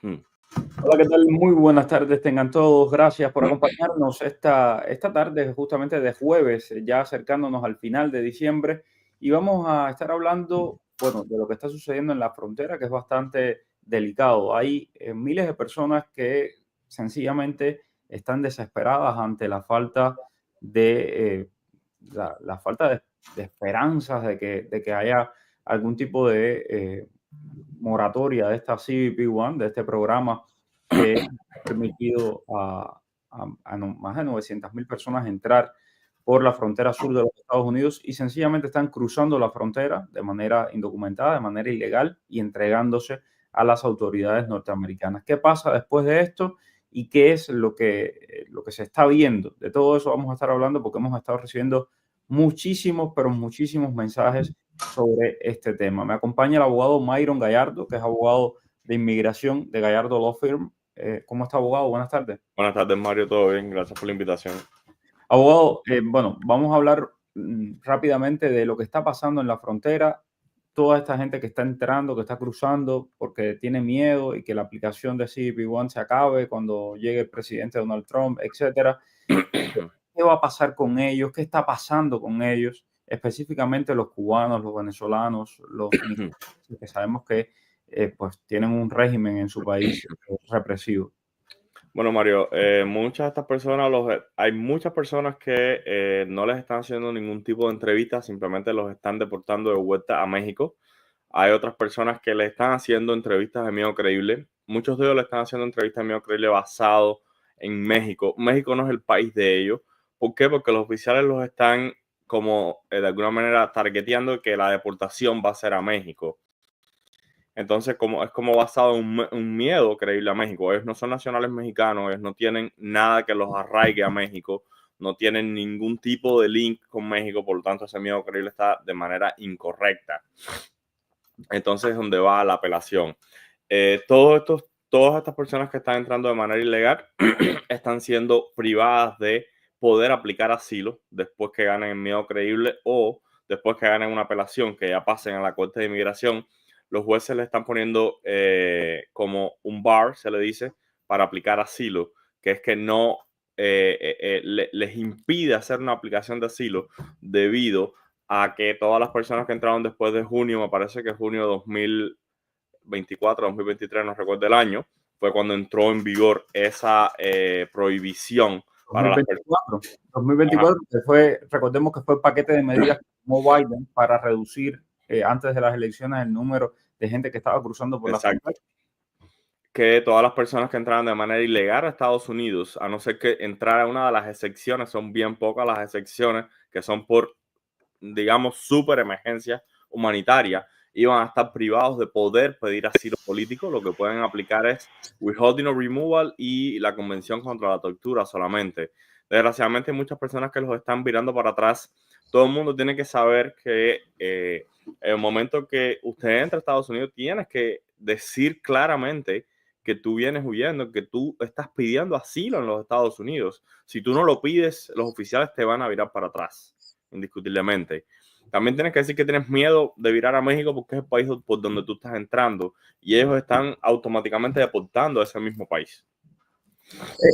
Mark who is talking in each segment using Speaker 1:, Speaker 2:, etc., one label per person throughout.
Speaker 1: Hola, ¿qué tal? Muy buenas tardes tengan todos. Gracias por acompañarnos esta tarde, justamente de jueves, ya acercándonos al final de diciembre. Y vamos a estar hablando, bueno, de lo que está sucediendo en la frontera, que es bastante delicado. Hay miles de personas que sencillamente están desesperadas ante la falta la falta de esperanzas de que haya algún tipo de moratoria de esta CBP One, de este programa que ha permitido más de 900.000 personas entrar por la frontera sur de los Estados Unidos y sencillamente están cruzando la frontera de manera indocumentada, de manera ilegal y entregándose a las autoridades norteamericanas. ¿Qué pasa después de esto y qué es lo que se está viendo? De todo eso vamos a estar hablando porque hemos estado recibiendo muchísimos, pero muchísimos mensajes sobre este tema. Me acompaña el abogado Myron Gallardo, que es abogado de inmigración de Gallardo Law Firm. ¿Cómo está, abogado? Buenas tardes.
Speaker 2: Buenas tardes, Mario. ¿Todo bien? Gracias por la invitación.
Speaker 1: Abogado, bueno, vamos a hablar rápidamente de lo que está pasando en la frontera. Toda esta gente que está entrando, que está cruzando porque tiene miedo y que la aplicación de CBP One se acabe cuando llegue el presidente Donald Trump, etcétera. ¿Qué va a pasar con ellos? ¿Qué está pasando con ellos? Específicamente los cubanos, los venezolanos, los nicaragüenses, que sabemos que pues tienen un régimen en su país represivo.
Speaker 2: Bueno, Mario, muchas de estas personas, hay muchas personas que no les están haciendo ningún tipo de entrevista, simplemente los están deportando de vuelta a México. Hay otras personas que le están haciendo entrevistas de miedo creíble. Muchos de ellos le están haciendo entrevistas de miedo creíble basado en México. México no es el país de ellos. ¿Por qué? Porque los oficiales los están como de alguna manera targeteando que la deportación va a ser a México. Entonces, es como basado en un miedo creíble a México. Ellos no son nacionales mexicanos, ellos no tienen nada que los arraigue a México, no tienen ningún tipo de link con México, por lo tanto ese miedo creíble está de manera incorrecta. Entonces es donde va la apelación. Todas estas personas que están entrando de manera ilegal están siendo privadas de poder aplicar asilo después que ganen el miedo creíble o después que ganen una apelación, que ya pasen a la Corte de Inmigración. Los jueces le están poniendo como un bar, se le dice, para aplicar asilo, que es que no les impide hacer una aplicación de asilo debido a que todas las personas que entraron después de junio, me parece que junio 2024, 2023, no recuerdo el año, fue cuando entró en vigor esa prohibición para las personas.
Speaker 1: 2024, que fue, recordemos que fue el paquete de medidas que tomó Biden para reducir antes de las elecciones el número de gente que estaba cruzando por la
Speaker 2: Exacto.
Speaker 1: frontera.
Speaker 2: Que todas las personas que entraran de manera ilegal a Estados Unidos, a no ser que entrara una de las excepciones, son bien pocas las excepciones que son por, digamos, súper emergencia humanitaria, iban a estar privados de poder pedir asilo político. Lo que pueden aplicar es withholding or removal y la Convención contra la Tortura solamente. Desgraciadamente hay muchas personas que los están virando para atrás. Todo el mundo tiene que saber que en el momento que usted entra a Estados Unidos tienes que decir claramente que tú vienes huyendo, que tú estás pidiendo asilo en los Estados Unidos. Si tú no lo pides, los oficiales te van a virar para atrás, indiscutiblemente. También tienes que decir que tienes miedo de virar a México porque es el país por donde tú estás entrando y ellos están automáticamente deportando a ese mismo país.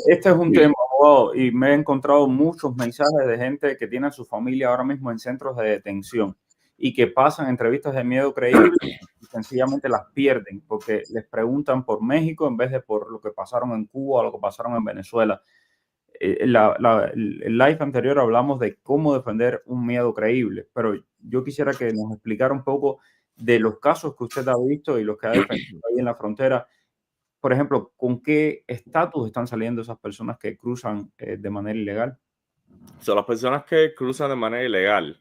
Speaker 1: Este es un tema, abogado, y me he encontrado muchos mensajes de gente que tiene a su familia ahora mismo en centros de detención y que pasan entrevistas de miedo creíble y sencillamente las pierden porque les preguntan por México en vez de por lo que pasaron en Cuba o lo que pasaron en Venezuela. El live anterior hablamos de cómo defender un miedo creíble, pero yo quisiera que nos explicara un poco de los casos que usted ha visto y los que ha defendido ahí en la frontera. Por ejemplo, ¿con qué estatus están saliendo esas personas que cruzan de manera ilegal?
Speaker 2: Son las personas que cruzan de manera ilegal.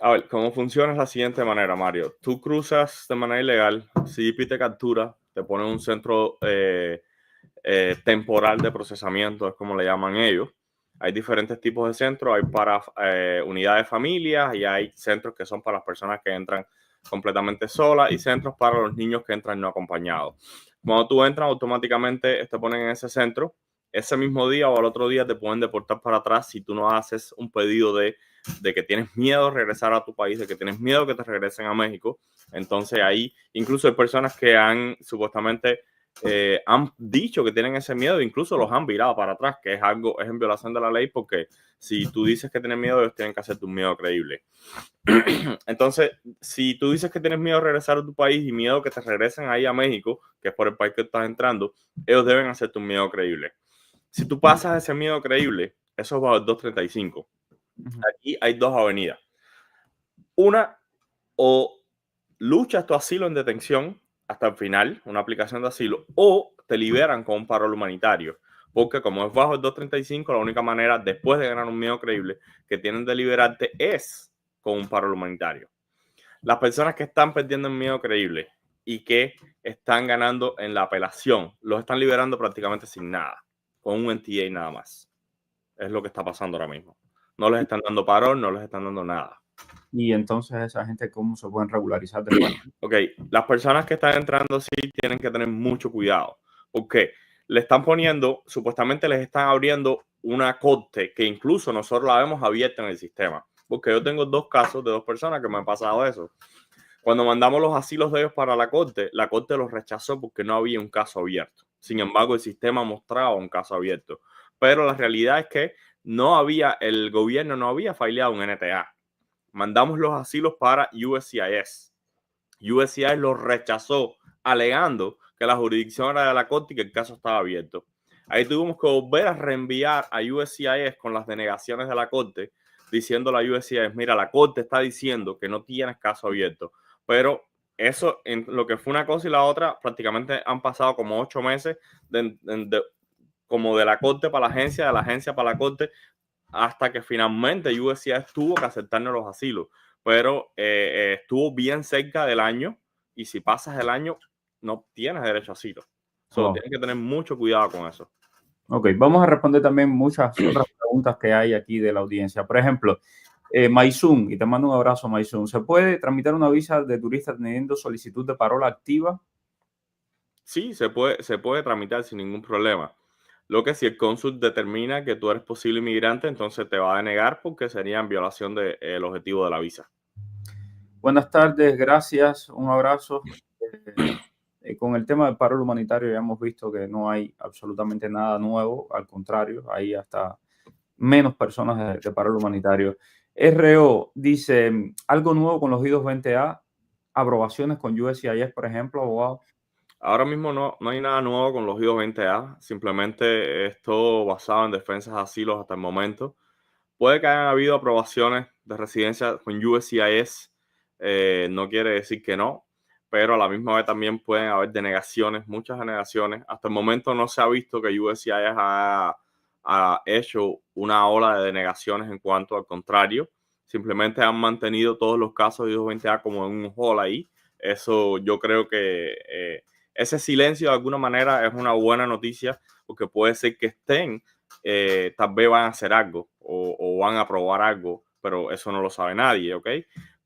Speaker 2: A ver, cómo funciona es la siguiente manera, Mario. Tú cruzas de manera ilegal, CBP te captura, te pone en un centro temporal de procesamiento, es como le llaman ellos. Hay diferentes tipos de centros, hay para unidades de familias y hay centros que son para las personas que entran completamente solas y centros para los niños que entran no acompañados. Cuando tú entras, automáticamente te ponen en ese centro. Ese mismo día o al otro día te pueden deportar para atrás si tú no haces un pedido de que tienes miedo de regresar a tu país, de que tienes miedo que te regresen a México. Entonces ahí incluso hay personas que han supuestamente han dicho que tienen ese miedo, incluso los han virado para atrás, que es en violación de la ley, porque si tú dices que tienes miedo, ellos tienen que hacerte un miedo creíble. Entonces, si tú dices que tienes miedo de regresar a tu país y miedo que te regresen ahí a México, que es por el país que estás entrando, ellos deben hacerte un miedo creíble. Si tú pasas ese miedo creíble, eso es bajo el 235. Aquí hay dos avenidas. Una, o luchas tu asilo en detención hasta el final, una aplicación de asilo, o te liberan con un paro humanitario. Porque como es bajo el 235, la única manera, después de ganar un miedo creíble, que tienen de liberarte es con un paro humanitario. Las personas que están perdiendo el miedo creíble y que están ganando en la apelación, los están liberando prácticamente sin nada, con un NTA nada más. Es lo que está pasando ahora mismo. No les están dando parol, no les están dando nada.
Speaker 1: Y entonces esa gente, ¿cómo se pueden regularizar después?
Speaker 2: Ok, las personas que están entrando sí tienen que tener mucho cuidado, porque le están poniendo, supuestamente les están abriendo una corte que incluso nosotros la vemos abierta en el sistema, porque yo tengo dos casos de dos personas que me han pasado eso. Cuando mandamos los asilos de ellos para la corte los rechazó porque no había un caso abierto. Sin embargo, el sistema mostraba un caso abierto. Pero la realidad es que el gobierno no había faileado un NTA. Mandamos los asilos para USCIS. USCIS los rechazó, alegando que la jurisdicción era de la corte y que el caso estaba abierto. Ahí tuvimos que volver a reenviar a USCIS con las denegaciones de la corte, diciéndole a USCIS, mira, la corte está diciendo que no tienes caso abierto. Pero eso, en lo que fue una cosa y la otra, prácticamente han pasado como 8 meses como de la corte para la agencia, de la agencia para la corte, hasta que finalmente USCIS tuvo que aceptarnos los asilos. Pero estuvo bien cerca del año y si pasas el año, no tienes derecho a asilo. Tienes que tener mucho cuidado con eso.
Speaker 1: Ok, vamos a responder también muchas otras preguntas que hay aquí de la audiencia. Por ejemplo, Maizun, y te mando un abrazo, Maizun. ¿Se puede tramitar una visa de turista teniendo solicitud de parola activa?
Speaker 2: Sí, se puede tramitar sin ningún problema. Lo que si el cónsul determina que tú eres posible inmigrante, entonces te va a denegar porque sería en violación del objetivo de la visa.
Speaker 1: Buenas tardes, gracias, un abrazo. Con el tema del paro humanitario ya hemos visto que no hay absolutamente nada nuevo, al contrario, hay hasta menos personas de paro humanitario. RO dice, algo nuevo con los I-220A, aprobaciones con USCIS, por ejemplo, abogado.
Speaker 2: Ahora mismo no hay nada nuevo con los I-220A, simplemente es todo basado en defensas de asilos hasta el momento. Puede que hayan habido aprobaciones de residencia con USCIS, no quiere decir que no, pero a la misma vez también pueden haber denegaciones, muchas denegaciones. Hasta el momento no se ha visto que USCIS ha hecho una ola de denegaciones en cuanto al contrario. Simplemente han mantenido todos los casos de I-220A como en un hall ahí. Eso yo creo que ese silencio de alguna manera es una buena noticia porque puede ser que estén, tal vez van a hacer algo o van a aprobar algo, pero eso no lo sabe nadie, ¿ok?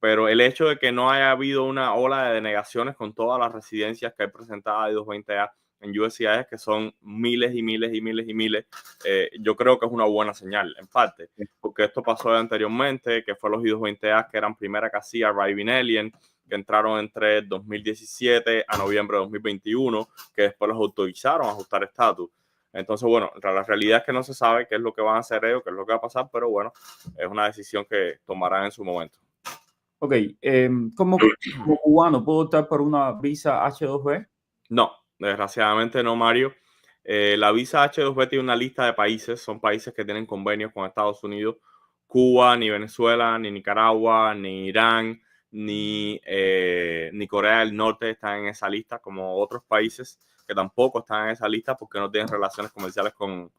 Speaker 2: Pero el hecho de que no haya habido una ola de denegaciones con todas las residencias que hay presentadas I-220A en USCIS, que son miles y miles y miles y miles, yo creo que es una buena señal, en parte, porque esto pasó anteriormente, que fue los I-220A que eran primera casilla Arriving Alien, que entraron entre 2017 a noviembre de 2021, que después los autorizaron a ajustar estatus. Entonces, bueno, la realidad es que no se sabe qué es lo que van a hacer ellos, qué es lo que va a pasar, pero bueno, es una decisión que tomarán en su momento.
Speaker 1: Ok, como cubano, ¿puedo optar por una visa H2B?
Speaker 2: No, desgraciadamente no, Mario. La visa H2B tiene una lista de países, son países que tienen convenios con Estados Unidos. Cuba, ni Venezuela, ni Nicaragua, ni Irán, ni Corea del Norte están en esa lista, como otros países que tampoco están en esa lista porque no tienen relaciones comerciales con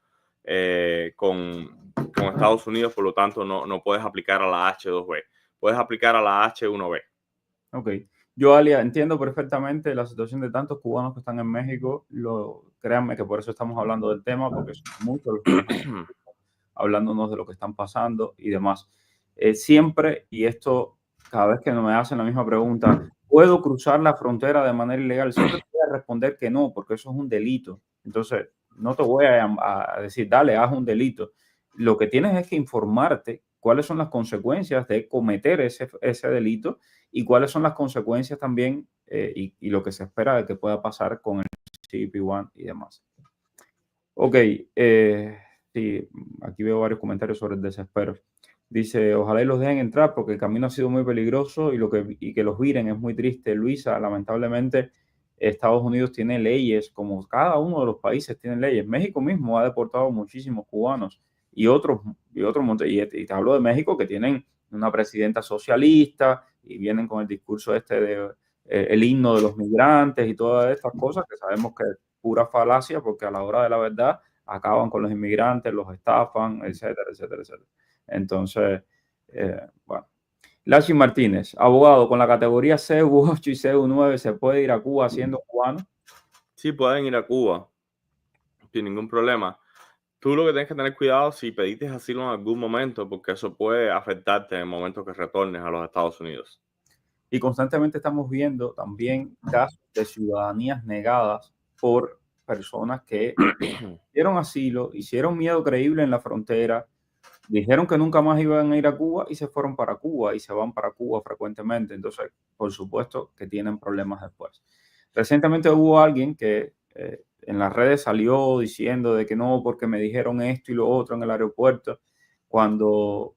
Speaker 2: Estados Unidos, por lo tanto no puedes aplicar a la H2B, puedes aplicar a la H1B.
Speaker 1: Ok. Yo, Alia, entiendo perfectamente la situación de tantos cubanos que están en México. Créanme que por eso estamos hablando del tema, porque son muchos los que nos están hablándonos de lo que están pasando y demás. Siempre, y esto cada vez que me hacen la misma pregunta, ¿puedo cruzar la frontera de manera ilegal? Siempre te voy a responder que no, porque eso es un delito. Entonces, no te voy a decir, dale, haz un delito. Lo que tienes es que informarte cuáles son las consecuencias de cometer ese delito y cuáles son las consecuencias también y lo que se espera de que pueda pasar con el CBP-1 y demás. Ok, sí, aquí veo varios comentarios sobre el desespero. Dice, ojalá y los dejen entrar porque el camino ha sido muy peligroso y que los viren es muy triste. Luisa, lamentablemente, Estados Unidos tiene leyes, como cada uno de los países tiene leyes. México mismo ha deportado muchísimos cubanos y otros, y te hablo de México, que tienen una presidenta socialista y vienen con el discurso este de el himno de los migrantes y todas estas cosas que sabemos que es pura falacia porque a la hora de la verdad acaban con los inmigrantes, los estafan, etcétera, etcétera, etcétera. Entonces, bueno. Lachi Martínez, abogado, con la categoría CU8 y CU9, ¿se puede ir a Cuba siendo cubano?
Speaker 2: Sí, pueden ir a Cuba sin ningún problema. Tú lo que tienes que tener cuidado si pediste asilo en algún momento, porque eso puede afectarte en el momento que retornes a los Estados Unidos.
Speaker 1: Y constantemente estamos viendo también casos de ciudadanías negadas por personas que dieron asilo, hicieron miedo creíble en la frontera, dijeron que nunca más iban a ir a Cuba y se fueron para Cuba y se van para Cuba frecuentemente. Entonces, por supuesto que tienen problemas después. Recientemente hubo alguien que en las redes salió diciendo de que no, porque me dijeron esto y lo otro en el aeropuerto, cuando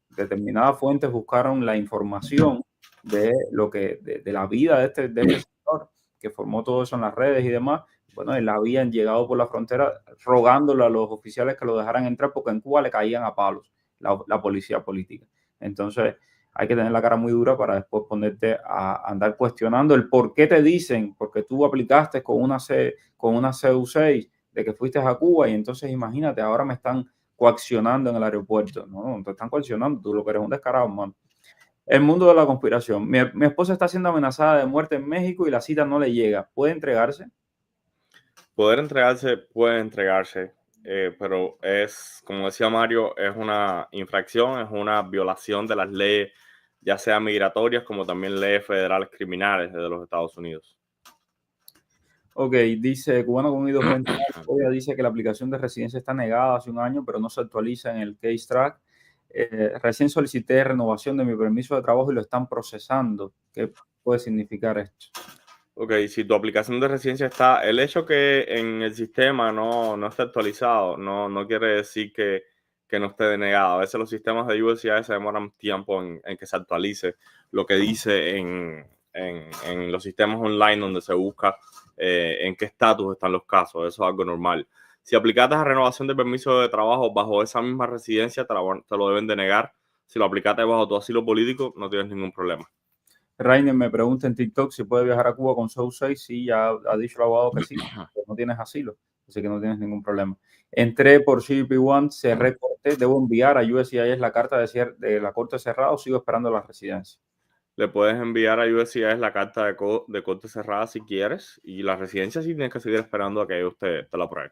Speaker 1: determinadas fuentes buscaron la información de lo que de la vida de este señor que formó todo eso en las redes y demás. Bueno, él habían llegado por la frontera rogándole a los oficiales que lo dejaran entrar porque en Cuba le caían a palos la policía política. Entonces, hay que tener la cara muy dura para después ponerte a andar cuestionando el por qué te dicen, porque tú aplicaste con una CU6 de que fuiste a Cuba y entonces imagínate, ahora me están coaccionando en el aeropuerto. No, te están coaccionando, tú lo que eres un descarado, man. El mundo de la conspiración. Mi esposa está siendo amenazada de muerte en México y la cita no le llega. ¿Puede entregarse?
Speaker 2: Puede entregarse, pero es, como decía Mario, es una infracción, es una violación de las leyes, ya sea migratorias como también leyes federales criminales de los Estados Unidos.
Speaker 1: Ok, dice Cubano con I-220, dice que la aplicación de residencia está negada hace un año, pero no se actualiza en el case track. Recién solicité renovación de mi permiso de trabajo y lo están procesando. ¿Qué puede significar esto?
Speaker 2: Ok, si tu aplicación de residencia está, el hecho que en el sistema no esté actualizado, no quiere decir que no esté denegado. A veces los sistemas de USCIS se demoran tiempo en que se actualice lo que dice en los sistemas online donde se busca en qué estatus están los casos. Eso es algo normal. Si aplicaste a renovación de permiso de trabajo bajo esa misma residencia, te lo deben denegar. Si lo aplicaste bajo tu asilo político, no tienes ningún problema.
Speaker 1: Rainer me pregunta en TikTok si puede viajar a Cuba con SOU6. Sí, ya ha dicho el abogado que sí, pero no tienes asilo, así que no tienes ningún problema. Entré por CBP-1, cerré corte, debo enviar a USCIS la carta de la corte cerrada o sigo esperando la residencia.
Speaker 2: Le puedes enviar a USCIS la carta de corte cerrada si quieres, y la residencia sí tienes que seguir esperando a que ellos te la aprueben.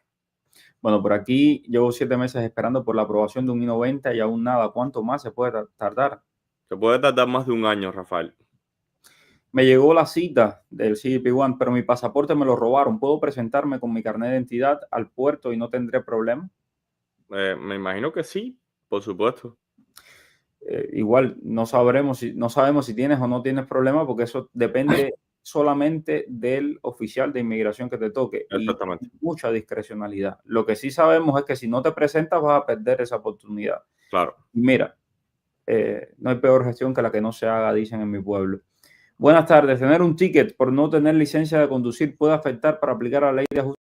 Speaker 1: Bueno, por aquí llevo 7 meses esperando por la aprobación de un I-90 y aún nada. ¿Cuánto más se puede tardar?
Speaker 2: Se puede tardar más de un año, Rafael.
Speaker 1: Me llegó la cita del CBP-1, pero mi pasaporte me lo robaron. ¿Puedo presentarme con mi carnet de identidad al puerto y no tendré problema?
Speaker 2: Me imagino que sí, por supuesto.
Speaker 1: Igual no sabemos si tienes o no tienes problema porque eso depende solamente del oficial de inmigración que te toque y
Speaker 2: Exactamente.
Speaker 1: mucha discrecionalidad. Lo que sí sabemos es que si no te presentas vas a perder esa oportunidad.
Speaker 2: Claro.
Speaker 1: Mira, no hay peor gestión que la que no se haga, dicen en mi pueblo. Buenas tardes. Tener un ticket por no tener licencia de conducir puede afectar para aplicar la ley de ajuste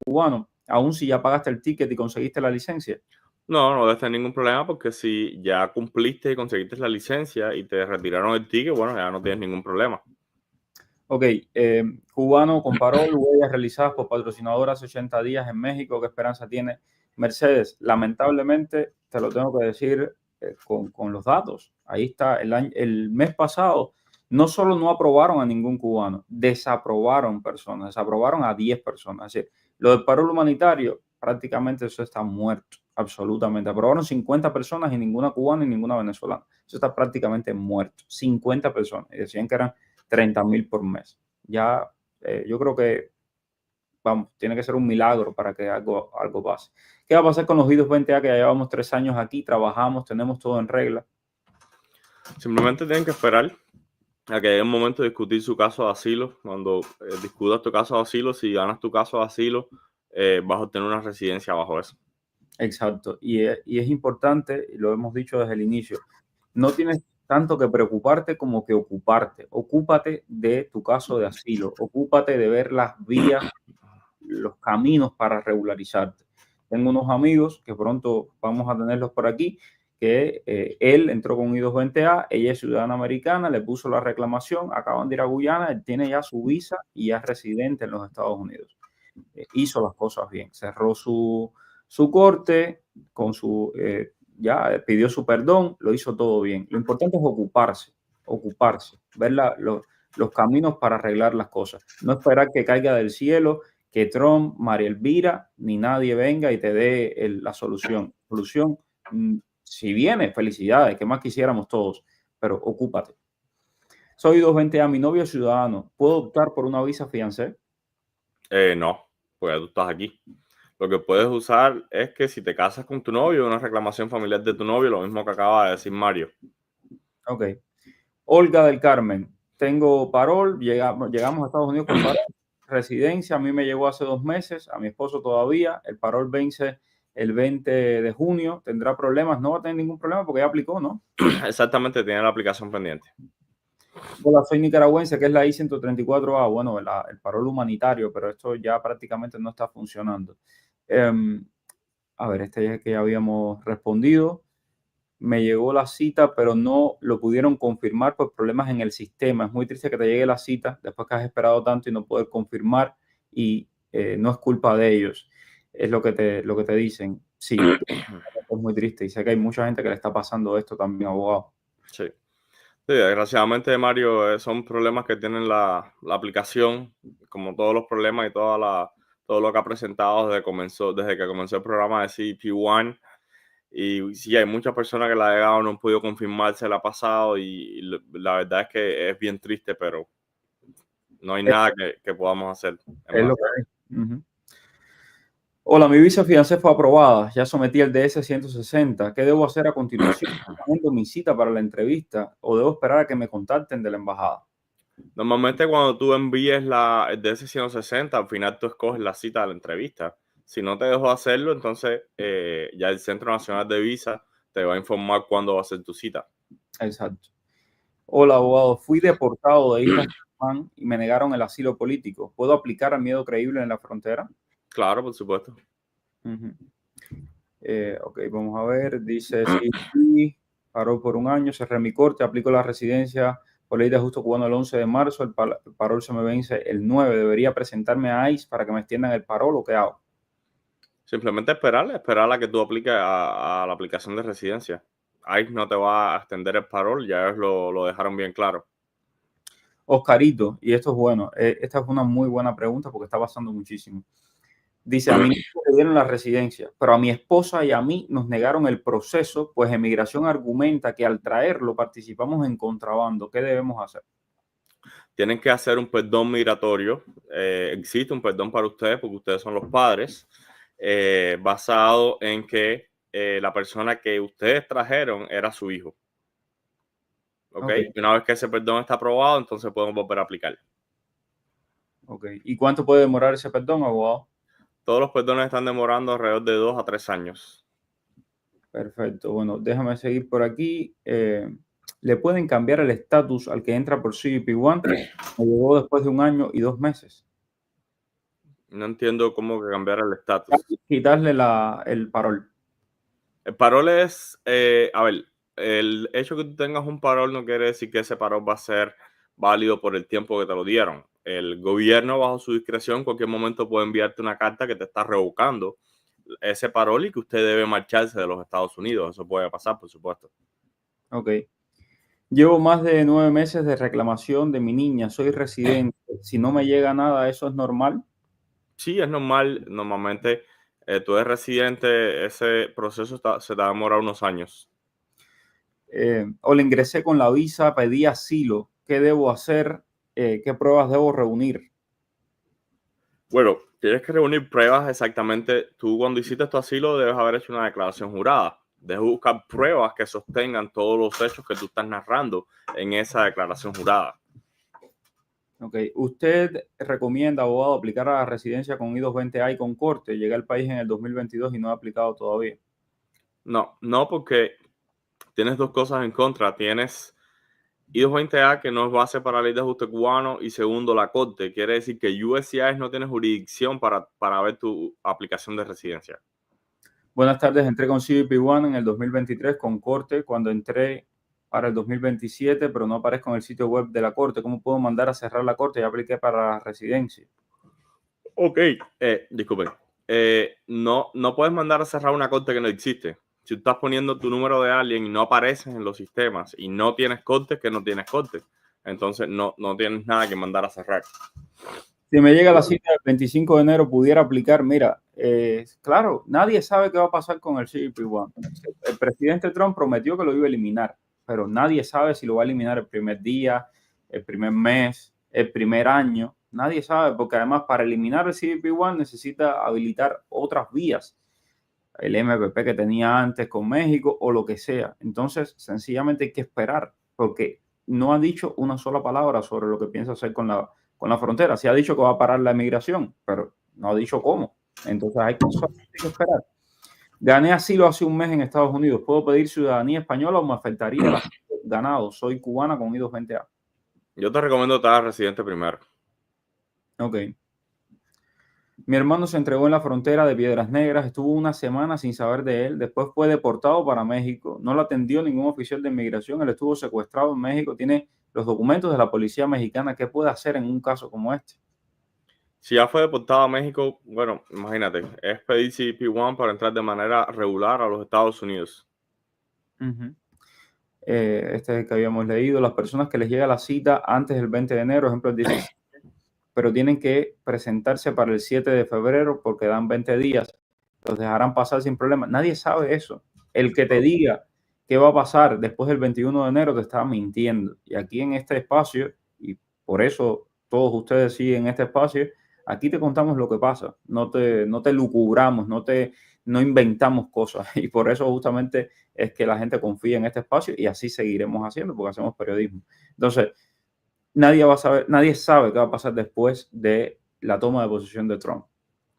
Speaker 1: cubano, aun si ya pagaste el ticket y conseguiste la licencia.
Speaker 2: No debes tener ningún problema porque si ya cumpliste y conseguiste la licencia y te retiraron el ticket, bueno, ya no tienes ningún problema.
Speaker 1: Ok, cubano comparó huellas realizadas por patrocinadoras 80 días en México. ¿Qué esperanza tiene Mercedes? Lamentablemente, te lo tengo que decir con los datos. Ahí está, el mes pasado no solo no aprobaron a ningún cubano, desaprobaron personas, desaprobaron a 10 personas. Es decir, lo del paro humanitario, prácticamente eso está muerto, absolutamente. Aprobaron 50 personas y ninguna cubana y ninguna venezolana. Eso está prácticamente muerto, 50 personas. Y decían que eran 30,000 por mes. Ya, yo creo que, vamos, tiene que ser un milagro para que algo pase. ¿Qué va a pasar con los I-220A que ya llevamos 3 años aquí, trabajamos, tenemos todo en regla?
Speaker 2: Simplemente tienen que esperar a que llegue el momento de discutir su caso de asilo. Cuando discutas tu caso de asilo, si ganas tu caso de asilo, vas a obtener una residencia bajo eso.
Speaker 1: Exacto. Y es importante, y lo hemos dicho desde el inicio, no tienes tanto que preocuparte como que ocuparte. Ocúpate de tu caso de asilo, ocúpate de ver las vías, los caminos para regularizarte. Tengo unos amigos que pronto vamos a tenerlos por aquí, que él entró con I-220A, ella es ciudadana americana, le puso la reclamación, acaban de ir a Guyana, él tiene ya su visa y ya es residente en los Estados Unidos. Hizo las cosas bien, cerró su corte, con ya pidió su perdón, lo hizo todo bien. Lo importante es ocuparse, ver los caminos para arreglar las cosas. No esperar que caiga del cielo, que Trump, María Elvira, ni nadie venga y te dé la solución. Solución, si viene, felicidades, que más quisiéramos todos, pero ocúpate. Soy 220A, mi novio es ciudadano. ¿Puedo optar por una visa fiancé?
Speaker 2: No, pues tú estás aquí. Lo que puedes usar es que si te casas con tu novio, una reclamación familiar de tu novio, lo mismo que acaba de decir Mario.
Speaker 1: Ok. Olga del Carmen, tengo parol, llegamos a Estados Unidos con parol, residencia, a mí me llegó hace 2 meses, a mi esposo todavía, el parol vence el 20 de junio, tendrá problemas, no va a tener ningún problema porque ya aplicó, ¿no?
Speaker 2: Exactamente, tiene la aplicación pendiente.
Speaker 1: Hola, soy nicaragüense, que es la I-134A, bueno, el parol humanitario, pero esto ya prácticamente no está funcionando. A ver, este es que ya habíamos respondido. Me llegó la cita, pero no lo pudieron confirmar por problemas en el sistema. Es muy triste que te llegue la cita después que has esperado tanto y no poder confirmar y no es culpa de ellos. Es lo que te dicen. Sí, es muy triste y sé que hay mucha gente que le está pasando esto también, abogado.
Speaker 2: Sí. Sí, desgraciadamente, Mario, son problemas que tienen la aplicación, como todos los problemas y todo lo que ha presentado desde que comenzó el programa de CP1. Y sí, hay muchas personas que la han llegado, no han podido confirmarse, la ha pasado y la verdad es que es bien triste, pero no hay
Speaker 1: Es,
Speaker 2: nada que podamos hacer. En
Speaker 1: es lo
Speaker 2: base.
Speaker 1: que hay. Ujú. Hola, mi visa fiancé fue aprobada. Ya sometí el DS-160. ¿Qué debo hacer a continuación? ¿Agendo mi cita para la entrevista o debo esperar a que me contacten de la embajada?
Speaker 2: Normalmente cuando tú envíes el DS-160, al final tú escoges la cita de la entrevista. Si no te dejó hacerlo, entonces ya el Centro Nacional de Visa te va a informar cuándo va a ser tu cita.
Speaker 1: Exacto. Hola, abogado. Fui deportado de Islas Caimán y me negaron el asilo político. ¿Puedo aplicar al miedo creíble en la frontera?
Speaker 2: Claro, por supuesto.
Speaker 1: Ujú. Ok, vamos a ver. Dice, sí, paró por 1 año, cerré mi corte, aplico la residencia por ley de ajuste cubano el 11 de marzo, el parol se me vence el 9. ¿Debería presentarme a ICE para que me extiendan el parol o qué hago?
Speaker 2: Simplemente esperar a que tú apliques a la aplicación de residencia. Ahí no te va a extender el parol, ya ellos lo dejaron bien claro.
Speaker 1: Oscarito, y esto es bueno, esta es una muy buena pregunta porque está pasando muchísimo. Dice, a mí no me dieron la residencia, pero a mi esposa y a mí nos negaron el proceso, pues Emigración argumenta que al traerlo participamos en contrabando. ¿Qué debemos hacer?
Speaker 2: Tienen que hacer un perdón migratorio. Existe un perdón para ustedes porque ustedes son los padres, basado en que la persona que ustedes trajeron era su hijo. ¿Ok?
Speaker 1: Ok,
Speaker 2: Y una vez que ese perdón está aprobado, entonces podemos volver a aplicar.
Speaker 1: ok. ¿Y cuánto puede demorar ese perdón, abogado?
Speaker 2: Todos los perdones están demorando alrededor de 2 a 3 años.
Speaker 1: Perfecto. Bueno, déjame seguir por aquí. ¿Le pueden cambiar el estatus al que entra por CBP-1? Me llegó después de 1 año y 2 meses.
Speaker 2: No entiendo cómo que cambiar el estatus.
Speaker 1: Quitarle el parol.
Speaker 2: El parol es, a ver, el hecho que tú tengas un parol no quiere decir que ese parol va a ser válido por el tiempo que te lo dieron. El gobierno, bajo su discreción, en cualquier momento puede enviarte una carta que te está revocando ese parol y que usted debe marcharse de los Estados Unidos. Eso puede pasar, por supuesto.
Speaker 1: Ok. Llevo más de 9 meses de reclamación de mi niña. Soy residente. Si no me llega nada, ¿eso es normal?
Speaker 2: Sí, es normal. Normalmente tú eres residente, ese proceso se te va a demorar unos años.
Speaker 1: O le ingresé con la visa, pedí asilo. ¿Qué debo hacer? ¿Qué pruebas debo reunir?
Speaker 2: Bueno, tienes que reunir pruebas exactamente. Tú cuando hiciste tu asilo debes haber hecho una declaración jurada. Deje buscar pruebas que sostengan todos los hechos que tú estás narrando en esa declaración jurada.
Speaker 1: Ok. ¿Usted recomienda, abogado, aplicar a la residencia con I-220A y con corte? Llegué al país en el 2022 y no he aplicado todavía.
Speaker 2: No, porque tienes dos cosas en contra. Tienes I-220A, que no es base para la ley de ajuste cubano, y segundo, la corte. Quiere decir que USCIS no tiene jurisdicción para ver tu aplicación de residencia.
Speaker 1: Buenas tardes, entré con CBP One en el 2023 con corte cuando entré para el 2027, pero no aparezco en el sitio web de la corte. ¿Cómo puedo mandar a cerrar la corte? Ya apliqué para la residencia.
Speaker 2: Ok, disculpen. No puedes mandar a cerrar una corte que no existe. Si tú estás poniendo tu número de alien y no apareces en los sistemas y no tienes corte, que no tienes corte. Entonces no tienes nada que mandar a cerrar.
Speaker 1: Si me llega la cita del 25 de enero, pudiera aplicar. Mira, claro, nadie sabe qué va a pasar con el CBP One. El presidente Trump prometió que lo iba a eliminar, pero nadie sabe si lo va a eliminar el primer día, el primer mes, el primer año. Nadie sabe, porque además para eliminar el CBP One necesita habilitar otras vías, el MPP que tenía antes con México o lo que sea. Entonces, sencillamente hay que esperar, porque no ha dicho una sola palabra sobre lo que piensa hacer con la frontera. Sí ha dicho que va a parar la emigración, pero no ha dicho cómo. Entonces hay que esperar. Gané asilo hace un mes en Estados Unidos. ¿Puedo pedir ciudadanía española o me afectaría el asilo ganado? Soy cubana con I-220A.
Speaker 2: Yo te recomiendo estar residente primero.
Speaker 1: Ok. Mi hermano se entregó en la frontera de Piedras Negras, estuvo una semana sin saber de él, después fue deportado para México, no lo atendió ningún oficial de inmigración, él estuvo secuestrado en México, tiene los documentos de la policía mexicana. ¿Qué puede hacer en un caso como este?
Speaker 2: Si ya fue deportado a México, bueno, imagínate, es pedir CBP-1 para entrar de manera regular a los Estados Unidos.
Speaker 1: Este es el que habíamos leído. Las personas que les llega la cita antes del 20 de enero, ejemplo el 17, pero tienen que presentarse para el 7 de febrero porque dan 20 días, los dejarán pasar sin problema. Nadie sabe eso. El que te diga qué va a pasar después del 21 de enero te está mintiendo. Y aquí en este espacio, y por eso todos ustedes siguen este espacio, aquí te contamos lo que pasa. No te lucubramos, no inventamos cosas. Y por eso justamente es que la gente confía en este espacio y así seguiremos haciendo porque hacemos periodismo. Entonces, nadie sabe qué va a pasar después de la toma de posesión de Trump.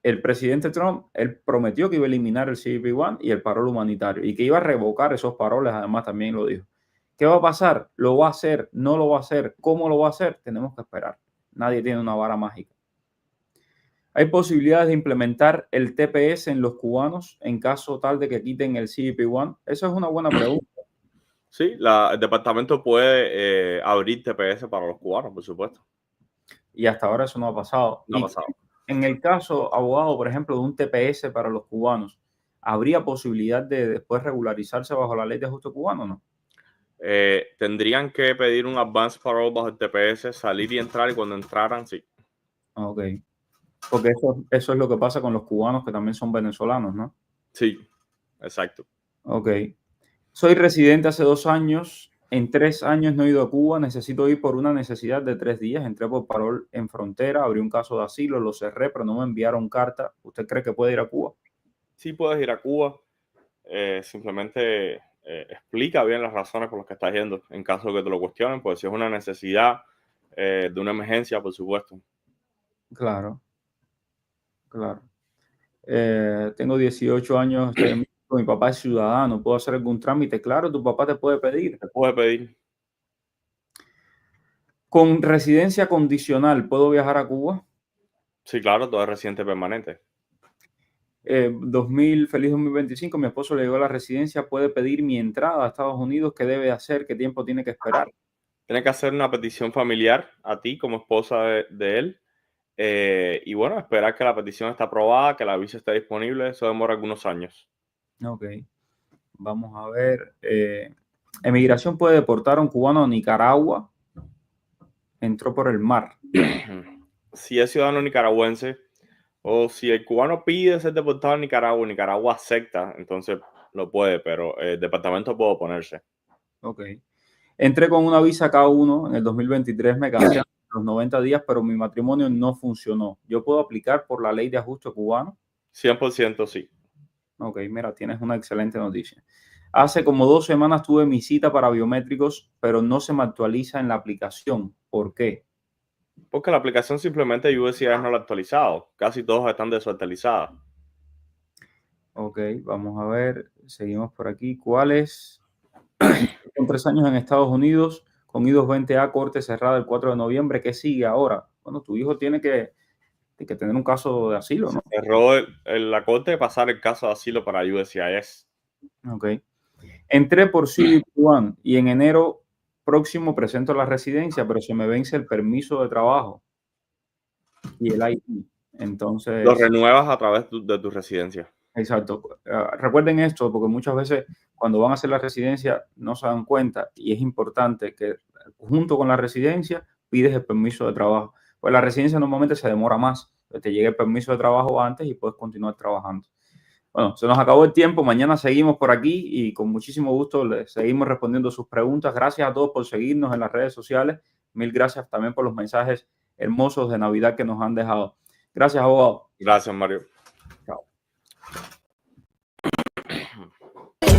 Speaker 1: El presidente Trump, él prometió que iba a eliminar el CBP-1 y el parol humanitario y que iba a revocar esos paroles, además también lo dijo. ¿Qué va a pasar? ¿Lo va a hacer? ¿No lo va a hacer? ¿Cómo lo va a hacer? Tenemos que esperar. Nadie tiene una vara mágica. ¿Hay posibilidades de implementar el TPS en los cubanos en caso tal de que quiten el CBP-1? Esa es una buena pregunta.
Speaker 2: Sí, el departamento puede abrir TPS para los cubanos, por supuesto.
Speaker 1: Y hasta ahora eso no ha pasado.
Speaker 2: No ha pasado.
Speaker 1: En el caso, abogado, por ejemplo, de un TPS para los cubanos, ¿habría posibilidad de después regularizarse bajo la ley de ajuste cubano o no?
Speaker 2: Tendrían que pedir un advance parole bajo el TPS, salir y entrar, y cuando entraran, sí.
Speaker 1: Ok. Porque eso es lo que pasa con los cubanos que también son venezolanos, ¿no?
Speaker 2: Sí, exacto.
Speaker 1: Ok. Soy residente hace 2 años. En 3 años no he ido a Cuba. Necesito ir por una necesidad de 3 días. Entré por parol en frontera, abrí un caso de asilo, lo cerré, pero no me enviaron carta. ¿Usted cree que puede ir a Cuba?
Speaker 2: Sí puedes ir a Cuba. Simplemente explica bien las razones por las que estás yendo. En caso de que te lo cuestionen, pues si es una necesidad de una emergencia, por supuesto.
Speaker 1: Claro, claro. Tengo 18 años, estoy en México, mi papá es ciudadano, ¿puedo hacer algún trámite? Claro, tu papá te puede pedir.
Speaker 2: Te puede pedir.
Speaker 1: Con residencia condicional, ¿puedo viajar a Cuba?
Speaker 2: Sí, claro, todo es residente permanente.
Speaker 1: Feliz 2025, mi esposo le llegó a la residencia, puede pedir mi entrada a Estados Unidos, ¿qué debe hacer? ¿Qué tiempo tiene que esperar?
Speaker 2: Tiene que hacer una petición familiar a ti como esposa de él. Y bueno, esperar que la petición esté aprobada, que la visa esté disponible. Eso demora algunos años.
Speaker 1: Ok, vamos a ver. Emigración puede deportar a un cubano a Nicaragua. Entró por el mar.
Speaker 2: Si es ciudadano nicaragüense o si el cubano pide ser deportado a Nicaragua, Nicaragua acepta, entonces lo puede, pero el departamento puede oponerse.
Speaker 1: Ok. Entré con una visa K1 en el 2023, me casé a los 90 días, pero mi matrimonio no funcionó. ¿Yo puedo aplicar por la ley de ajuste cubano?
Speaker 2: 100% sí.
Speaker 1: Ok, mira, tienes una excelente noticia. Hace como 2 semanas tuve mi cita para biométricos, pero no se me actualiza en la aplicación. ¿Por qué?
Speaker 2: Porque la aplicación simplemente USCIS no la ha actualizado. Casi todos están desactualizadas.
Speaker 1: Ok, vamos a ver. Seguimos por aquí. ¿Cuáles? Con 3 años en Estados Unidos, con I-220A, corte cerrada el 4 de noviembre. ¿Qué sigue ahora? Bueno, tu hijo tiene que tener un caso de asilo, ¿no?
Speaker 2: Cerró la corte de pasar el caso de asilo para USCIS.
Speaker 1: Ok. Entré por Civic One y en enero próximo presento la residencia, pero se me vence el permiso de trabajo y el ID. Entonces,
Speaker 2: Lo renuevas a través de tu residencia.
Speaker 1: exacto. Recuerden esto, porque muchas veces cuando van a hacer la residencia no se dan cuenta y es importante que junto con la residencia pides el permiso de trabajo. Pues la residencia normalmente se demora más, te llega el permiso de trabajo antes y puedes continuar trabajando. Bueno, se nos acabó el tiempo. Mañana seguimos por aquí y con muchísimo gusto les seguimos respondiendo sus preguntas. Gracias a todos por seguirnos en las redes sociales. Mil gracias también por los mensajes hermosos de Navidad que nos han dejado. Gracias, abogado.
Speaker 2: Gracias, Mario.
Speaker 1: Chao.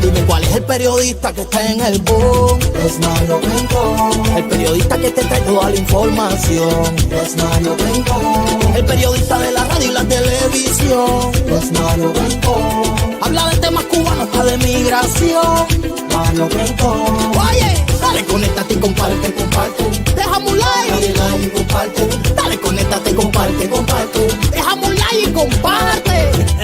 Speaker 3: Dime cuál es el periodista que está en el boom. Es Mario Rincón. El periodista que te trae toda la información. Es Mario Rincón. El periodista de la radio y la televisión. Es Mario Rincón. Habla de temas cubanos hasta de migración. Mario Rincón. Oye, dale, conéctate y comparte con